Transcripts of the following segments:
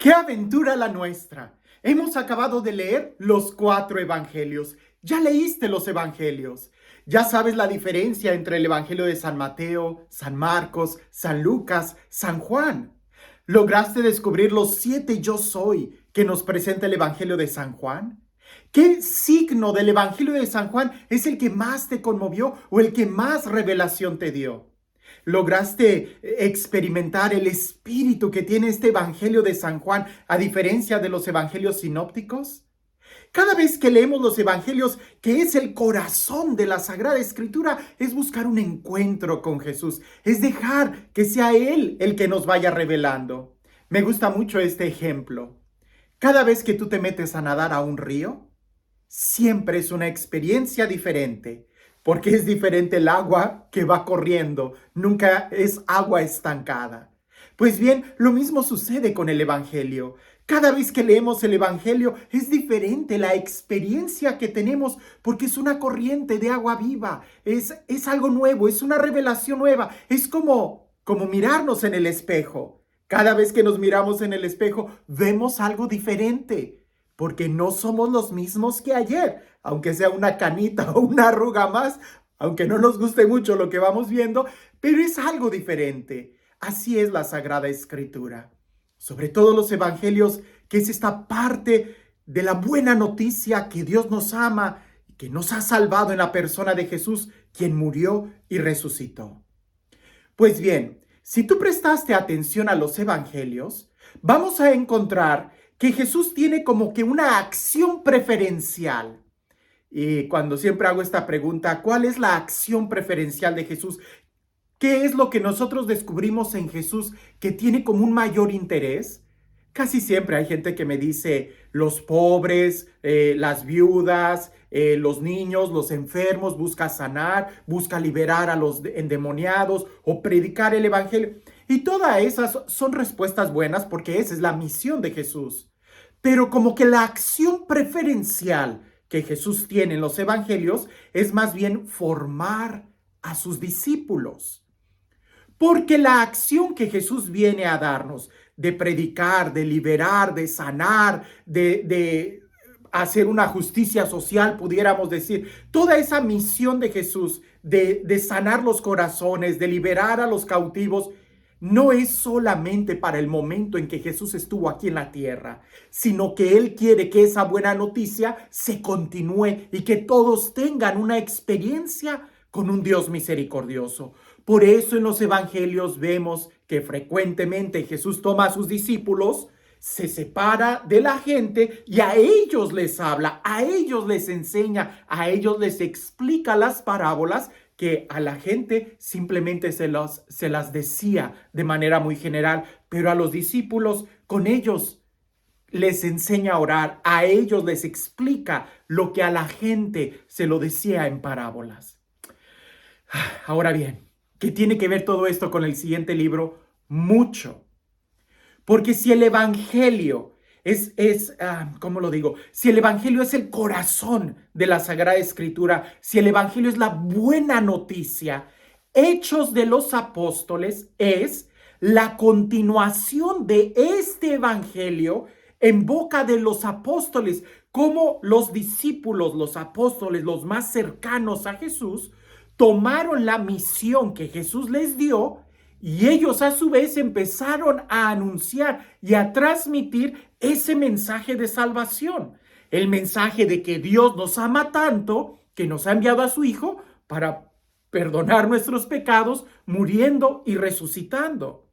¡Qué aventura la nuestra! Hemos acabado de leer los 4 evangelios. Ya leíste los evangelios. Ya sabes la diferencia entre el evangelio de San Mateo, San Marcos, San Lucas, San Juan. ¿Lograste descubrir los 7 yo soy que nos presenta el evangelio de San Juan? ¿Qué signo del evangelio de San Juan es el que más te conmovió o el que más revelación te dio? ¿Lograste experimentar el espíritu que tiene este evangelio de San Juan a diferencia de los evangelios sinópticos? Cada vez que leemos los evangelios, que es el corazón de la Sagrada Escritura, es buscar un encuentro con Jesús, es dejar que sea Él el que nos vaya revelando. Me gusta mucho este ejemplo. Cada vez que tú te metes a nadar a un río, siempre es una experiencia diferente, porque es diferente el agua que va corriendo, nunca es agua estancada. Pues bien, lo mismo sucede con el Evangelio. Cada vez que leemos el Evangelio es diferente la experiencia que tenemos porque es una corriente de agua viva, es algo nuevo, es una revelación nueva, es como mirarnos en el espejo. Cada vez que nos miramos en el espejo vemos algo diferente porque no somos los mismos que ayer, aunque sea una canita o una arruga más, aunque no nos guste mucho lo que vamos viendo, pero es algo diferente. Así es la Sagrada Escritura. Sobre todo los evangelios, que es esta parte de la buena noticia que Dios nos ama y que nos ha salvado en la persona de Jesús, quien murió y resucitó. Pues bien, si tú prestaste atención a los evangelios, vamos a encontrar que Jesús tiene como que una acción preferencial. Y cuando siempre hago esta pregunta, ¿cuál es la acción preferencial de Jesús? ¿Qué es lo que nosotros descubrimos en Jesús que tiene como un mayor interés? Casi siempre hay gente que me dice los pobres, las viudas, los niños, los enfermos, busca sanar, busca liberar a los endemoniados o predicar el evangelio. Y todas esas son respuestas buenas porque esa es la misión de Jesús. Pero como que la acción preferencial que Jesús tiene en los evangelios es más bien formar a sus discípulos. Porque la acción que Jesús viene a darnos de predicar, de liberar, de sanar, de hacer una justicia social, pudiéramos decir, toda esa misión de Jesús de sanar los corazones, de liberar a los cautivos, no es solamente para el momento en que Jesús estuvo aquí en la tierra, sino que Él quiere que esa buena noticia se continúe y que todos tengan una experiencia con un Dios misericordioso. Por eso en los evangelios vemos que frecuentemente Jesús toma a sus discípulos, se separa de la gente y a ellos les habla, a ellos les enseña, a ellos les explica las parábolas que a la gente simplemente se las decía de manera muy general, pero a los discípulos con ellos les enseña a orar, a ellos les explica lo que a la gente se lo decía en parábolas. Ahora bien, ¿qué tiene que ver todo esto con el siguiente libro? Mucho. Porque si el evangelio ¿cómo lo digo? Si el evangelio es el corazón de la Sagrada Escritura, si el evangelio es la buena noticia, Hechos de los Apóstoles es la continuación de este evangelio en boca de los apóstoles, como los discípulos, los apóstoles, los más cercanos a Jesús, tomaron la misión que Jesús les dio y ellos a su vez empezaron a anunciar y a transmitir ese mensaje de salvación. El mensaje de que Dios nos ama tanto que nos ha enviado a su Hijo para perdonar nuestros pecados, muriendo y resucitando.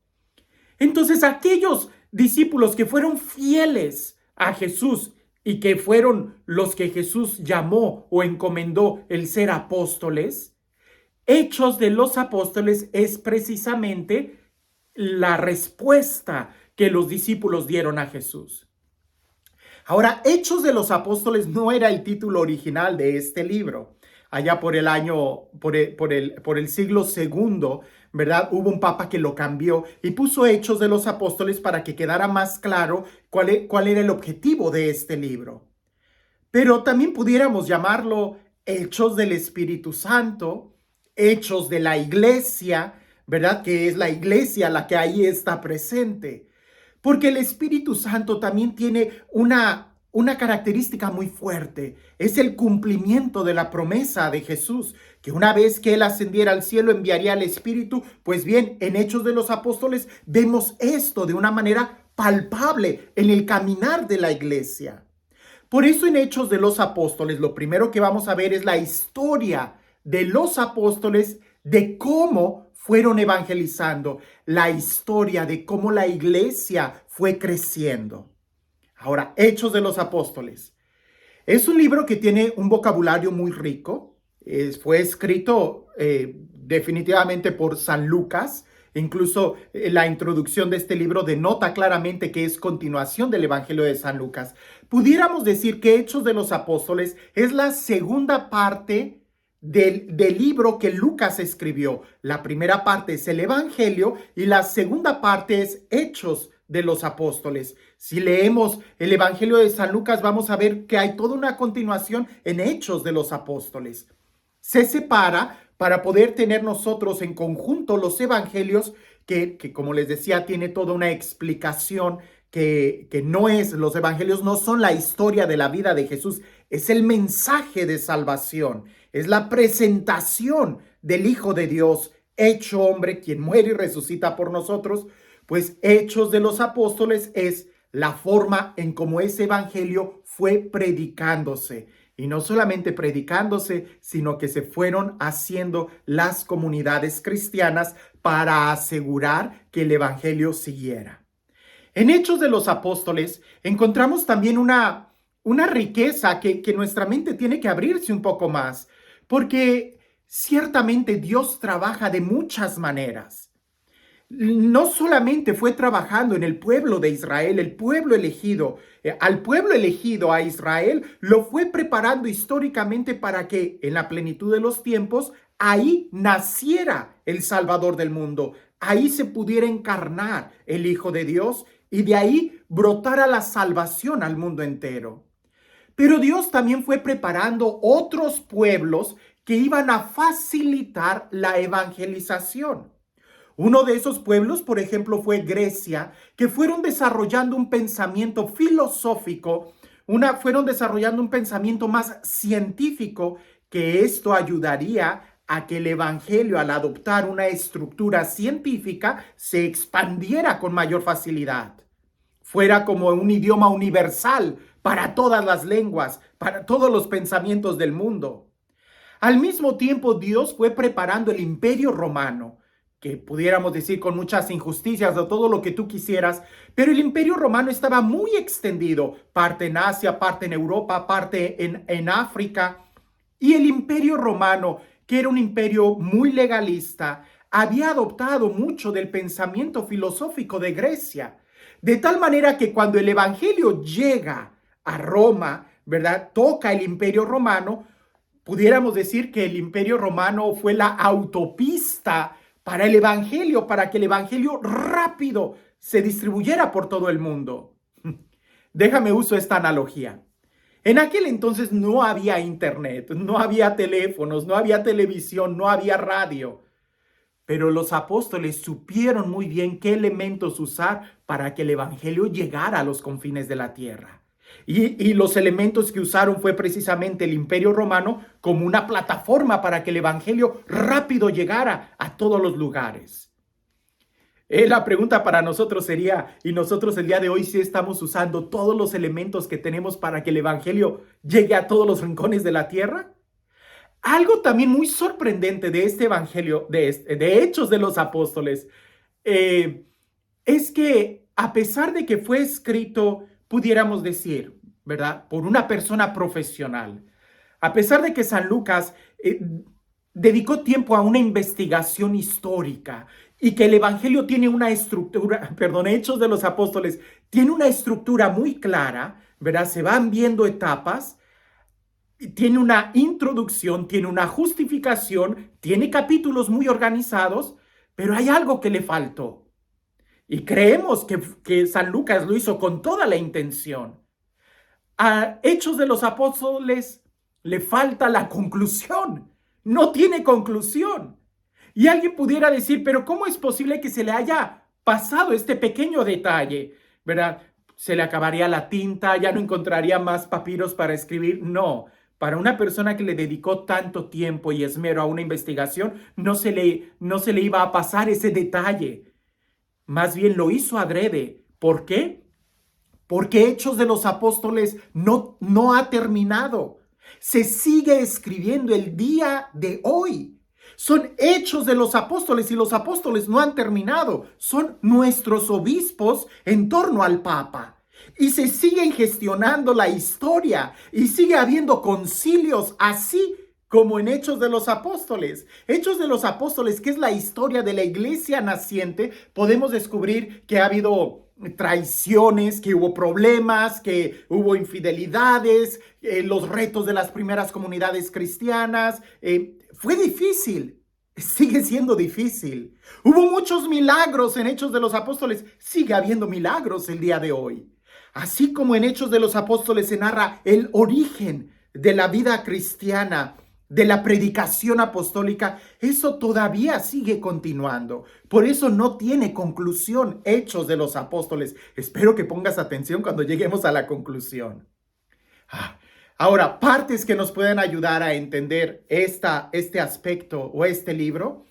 Entonces aquellos discípulos que fueron fieles a Jesús y que fueron los que Jesús llamó o encomendó el ser apóstoles, Hechos de los Apóstoles es precisamente la respuesta que los discípulos dieron a Jesús. Ahora, Hechos de los Apóstoles no era el título original de este libro. Allá por el siglo segundo, ¿verdad? Hubo un papa que lo cambió y puso Hechos de los Apóstoles para que quedara más claro cuál era el objetivo de este libro. Pero también pudiéramos llamarlo Hechos del Espíritu Santo, Hechos de la Iglesia, ¿verdad? Que es la Iglesia la que ahí está presente. Porque el Espíritu Santo también tiene una característica muy fuerte. Es el cumplimiento de la promesa de Jesús, que una vez que Él ascendiera al cielo enviaría al Espíritu. Pues bien, en Hechos de los Apóstoles vemos esto de una manera palpable en el caminar de la iglesia. Por eso en Hechos de los Apóstoles lo primero que vamos a ver es la historia de los apóstoles, de cómo fueron evangelizando, la historia de cómo la iglesia fue creciendo. Ahora, Hechos de los Apóstoles. Es un libro que tiene un vocabulario muy rico. Fue escrito definitivamente por San Lucas. Incluso la introducción de este libro denota claramente que es continuación del Evangelio de San Lucas. Pudiéramos decir que Hechos de los Apóstoles es la segunda parte del libro que Lucas escribió. La primera parte es el Evangelio y la segunda parte es Hechos de los Apóstoles. Si leemos el Evangelio de San Lucas, vamos a ver que hay toda una continuación en Hechos de los Apóstoles. Se separa para poder tener nosotros en conjunto los evangelios que como les decía, tiene toda una explicación que no es, los evangelios no son la historia de la vida de Jesús, es el mensaje de salvación, es la presentación del Hijo de Dios, hecho hombre, quien muere y resucita por nosotros. Pues Hechos de los Apóstoles es la forma en cómo ese evangelio fue predicándose. Y no solamente predicándose, sino que se fueron haciendo las comunidades cristianas para asegurar que el evangelio siguiera. En Hechos de los Apóstoles encontramos también una riqueza que nuestra mente tiene que abrirse un poco más, porque ciertamente Dios trabaja de muchas maneras. No solamente fue trabajando en el pueblo de Israel, el pueblo elegido, al pueblo elegido, a Israel, lo fue preparando históricamente para que en la plenitud de los tiempos, ahí naciera el Salvador del mundo, ahí se pudiera encarnar el Hijo de Dios y de ahí brotara la salvación al mundo entero. Pero Dios también fue preparando otros pueblos que iban a facilitar la evangelización. Uno de esos pueblos, por ejemplo, fue Grecia, que fueron desarrollando un pensamiento filosófico, fueron desarrollando un pensamiento más científico, que esto ayudaría a que el evangelio, al adoptar una estructura científica, se expandiera con mayor facilidad. Fuera como un idioma universal para todas las lenguas, para todos los pensamientos del mundo. Al mismo tiempo, Dios fue preparando el Imperio Romano, que pudiéramos decir con muchas injusticias o todo lo que tú quisieras, pero el Imperio Romano estaba muy extendido, parte en Asia, parte en Europa, parte en África, y el Imperio Romano, que era un imperio muy legalista, había adoptado mucho del pensamiento filosófico de Grecia, de tal manera que cuando el Evangelio llega a Roma, ¿verdad? Toca el Imperio Romano, pudiéramos decir que el Imperio Romano fue la autopista para el evangelio, para que el evangelio rápido se distribuyera por todo el mundo. Déjame uso esta analogía. En aquel entonces no había internet, no había teléfonos, no había televisión, no había radio. Pero los apóstoles supieron muy bien qué elementos usar para que el evangelio llegara a los confines de la tierra. Y los elementos que usaron fue precisamente el Imperio Romano como una plataforma para que el evangelio rápido llegara a todos los lugares. La pregunta para nosotros sería, ¿y nosotros el día de hoy sí estamos usando todos los elementos que tenemos para que el evangelio llegue a todos los rincones de la tierra? Algo también muy sorprendente de este evangelio, de Hechos de los Apóstoles, es que a pesar de que fue escrito, pudiéramos decir, ¿verdad?, por una persona profesional, a pesar de que San Lucas dedicó tiempo a una investigación histórica y que el evangelio tiene una estructura, Hechos de los Apóstoles, tiene una estructura muy clara, ¿verdad? Se van viendo etapas, tiene una introducción, tiene una justificación, tiene capítulos muy organizados, pero hay algo que le faltó. Y creemos que San Lucas lo hizo con toda la intención. A Hechos de los Apóstoles le falta la conclusión. No tiene conclusión. Y alguien pudiera decir, pero ¿cómo es posible que se le haya pasado este pequeño detalle? ¿verdad? Se le acabaría la tinta, ya no encontraría más papiros para escribir. No, para una persona que le dedicó tanto tiempo y esmero a una investigación, no se le iba a pasar ese detalle. Más bien lo hizo adrede. ¿Por qué? Porque Hechos de los Apóstoles no ha terminado. Se sigue escribiendo el día de hoy. Son hechos de los apóstoles y los apóstoles no han terminado. Son nuestros obispos en torno al Papa. Y se siguen gestionando la historia y sigue habiendo concilios así como en Hechos de los Apóstoles. Hechos de los Apóstoles, que es la historia de la iglesia naciente, podemos descubrir que ha habido traiciones, que hubo problemas, que hubo infidelidades, los retos de las primeras comunidades cristianas. Fue difícil, sigue siendo difícil. Hubo muchos milagros en Hechos de los Apóstoles, sigue habiendo milagros el día de hoy. Así como en Hechos de los Apóstoles se narra el origen de la vida cristiana, de la predicación apostólica, eso todavía sigue continuando. Por eso no tiene conclusión Hechos de los Apóstoles. Espero que pongas atención cuando lleguemos a la conclusión. Ahora, partes que nos pueden ayudar a entender este aspecto o este libro.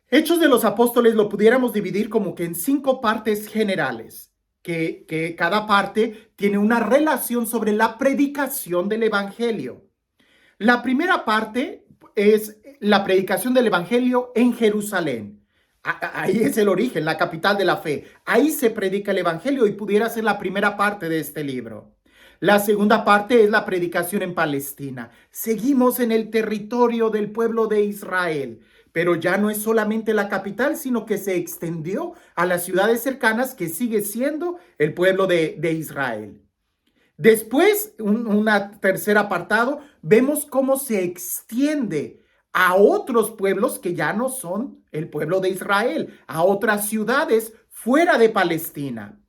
Hechos de los Apóstoles lo pudiéramos dividir como que en 5 partes generales, que cada parte tiene una relación sobre la predicación del Evangelio. La primera parte es la predicación del Evangelio en Jerusalén. Ahí es el origen, la capital de la fe. Ahí se predica el Evangelio y pudiera ser la primera parte de este libro. La segunda parte es la predicación en Palestina. Seguimos en el territorio del pueblo de Israel, pero ya no es solamente la capital, sino que se extendió a las ciudades cercanas, que sigue siendo el pueblo de Israel. Después, un tercer apartado, vemos cómo se extiende a otros pueblos que ya no son el pueblo de Israel, a otras ciudades fuera de Palestina.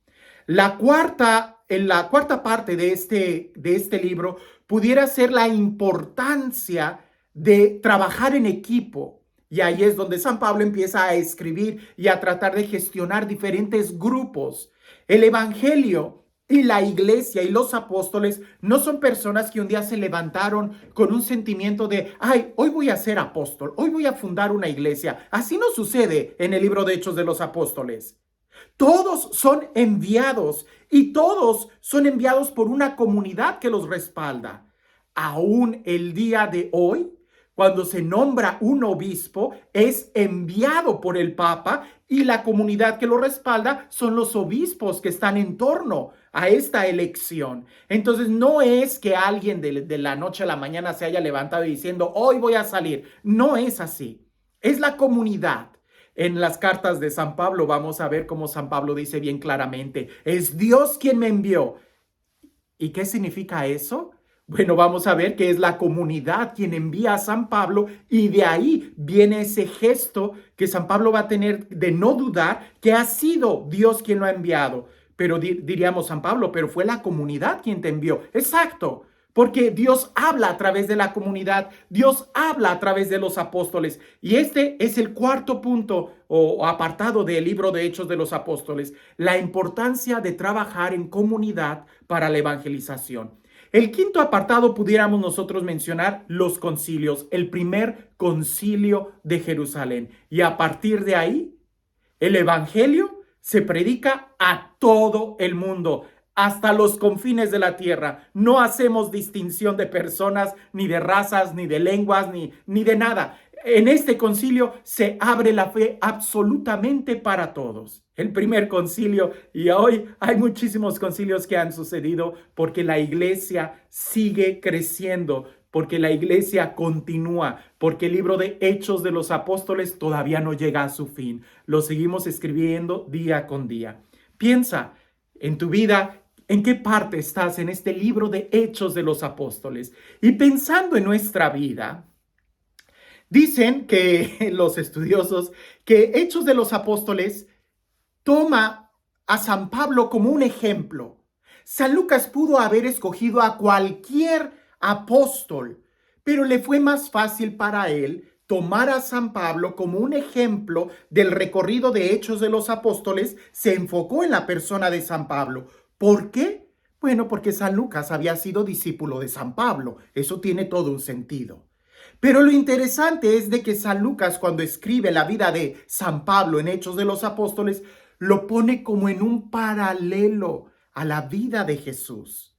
En la cuarta parte de este libro pudiera ser la importancia de trabajar en equipo. Y ahí es donde San Pablo empieza a escribir y a tratar de gestionar diferentes grupos. El Evangelio y la iglesia y los apóstoles no son personas que un día se levantaron con un sentimiento de, ay, hoy voy a ser apóstol, hoy voy a fundar una iglesia. Así no sucede en el libro de Hechos de los Apóstoles. Todos son enviados y todos son enviados por una comunidad que los respalda. Aún el día de hoy, cuando se nombra un obispo, es enviado por el Papa y la comunidad que lo respalda son los obispos que están en torno a esta elección. Entonces no es que alguien de la noche a la mañana se haya levantado diciendo, hoy voy a salir. No es así. Es la comunidad. En las cartas de San Pablo vamos a ver cómo San Pablo dice bien claramente, es Dios quien me envió. ¿Y qué significa eso? Bueno, vamos a ver que es la comunidad quien envía a San Pablo y de ahí viene ese gesto que San Pablo va a tener de no dudar que ha sido Dios quien lo ha enviado. Pero diríamos San Pablo, pero fue la comunidad quien te envió. Exacto, porque Dios habla a través de la comunidad, Dios habla a través de los apóstoles. Y este es el cuarto punto o apartado del libro de Hechos de los Apóstoles, la importancia de trabajar en comunidad para la evangelización. El quinto apartado pudiéramos nosotros mencionar los concilios, el primer concilio de Jerusalén. Y a partir de ahí, el evangelio se predica a todo el mundo, hasta los confines de la tierra. No hacemos distinción de personas, ni de razas, ni de lenguas, ni de nada. En este concilio se abre la fe absolutamente para todos. El primer concilio, y hoy hay muchísimos concilios que han sucedido porque la iglesia sigue creciendo, porque la iglesia continúa, porque el libro de Hechos de los Apóstoles todavía no llega a su fin. Lo seguimos escribiendo día con día. Piensa en tu vida, ¿en qué parte estás en este libro de Hechos de los Apóstoles? Y pensando en nuestra vida, dicen que los estudiosos que Hechos de los Apóstoles toma a San Pablo como un ejemplo. San Lucas pudo haber escogido a cualquier apóstol, pero le fue más fácil para él tomar a San Pablo como un ejemplo del recorrido de Hechos de los Apóstoles, se enfocó en la persona de San Pablo. ¿Por qué? Bueno, porque San Lucas había sido discípulo de San Pablo. Eso tiene todo un sentido. Pero lo interesante es de que San Lucas, cuando escribe la vida de San Pablo en Hechos de los Apóstoles, lo pone como en un paralelo a la vida de Jesús.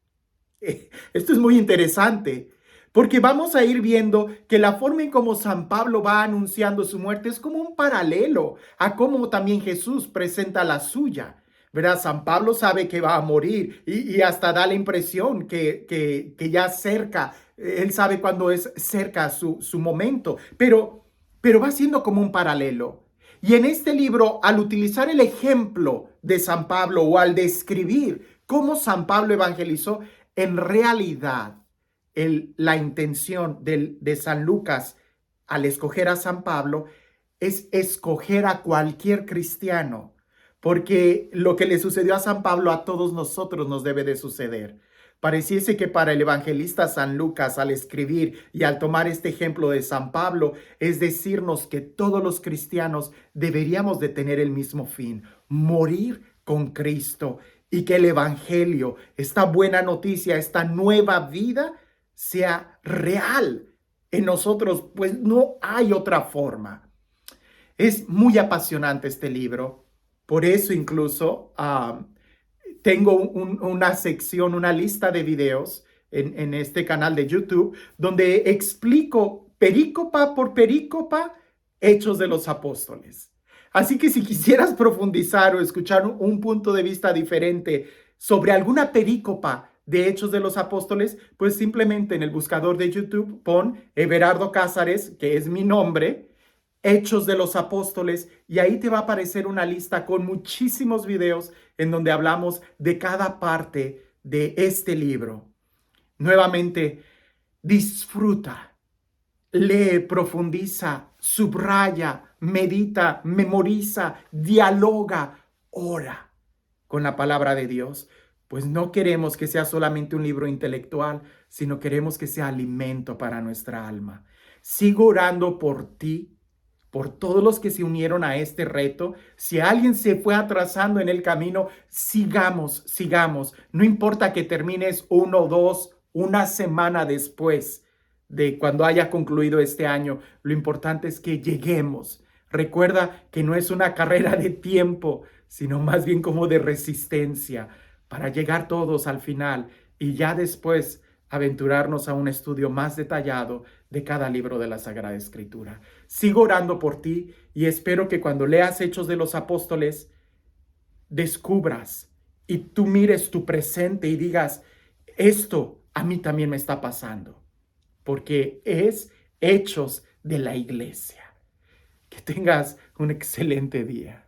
Esto es muy interesante, porque vamos a ir viendo que la forma en cómo San Pablo va anunciando su muerte es como un paralelo a cómo también Jesús presenta la suya. ¿Verdad? San Pablo sabe que va a morir y hasta da la impresión que ya cerca, él sabe cuándo es cerca su momento, pero va siendo como un paralelo. Y en este libro, al utilizar el ejemplo de San Pablo o al describir cómo San Pablo evangelizó, en realidad la intención de San Lucas al escoger a San Pablo es escoger a cualquier cristiano, porque lo que le sucedió a San Pablo a todos nosotros nos debe de suceder. Pareciese que para el evangelista San Lucas, al escribir y al tomar este ejemplo de San Pablo, es decirnos que todos los cristianos deberíamos de tener el mismo fin: morir con Cristo, y que el evangelio, esta buena noticia, esta nueva vida, sea real en nosotros, pues no hay otra forma. Es muy apasionante este libro. Por eso incluso tengo una sección, una lista de videos en este canal de YouTube donde explico perícopa por perícopa Hechos de los Apóstoles. Así que si quisieras profundizar o escuchar un punto de vista diferente sobre alguna perícopa de Hechos de los Apóstoles, pues simplemente en el buscador de YouTube pon Everardo Cázares, que es mi nombre, Hechos de los Apóstoles, y ahí te va a aparecer una lista con muchísimos videos en donde hablamos de cada parte de este libro. Nuevamente, disfruta, lee, profundiza, subraya, medita, memoriza, dialoga, ora con la palabra de Dios. Pues no queremos que sea solamente un libro intelectual, sino queremos que sea alimento para nuestra alma. Sigo orando por ti, por todos los que se unieron a este reto. Si alguien se fue atrasando en el camino, sigamos. No importa que termines 1, 2, una semana después de cuando haya concluido este año. Lo importante es que lleguemos. Recuerda que no es una carrera de tiempo, sino más bien como de resistencia, para llegar todos al final y ya después aventurarnos a un estudio más detallado de cada libro de la Sagrada Escritura. Sigo orando por ti y espero que cuando leas Hechos de los Apóstoles descubras y tú mires tu presente y digas: esto a mí también me está pasando, porque es Hechos de la Iglesia. Que tengas un excelente día.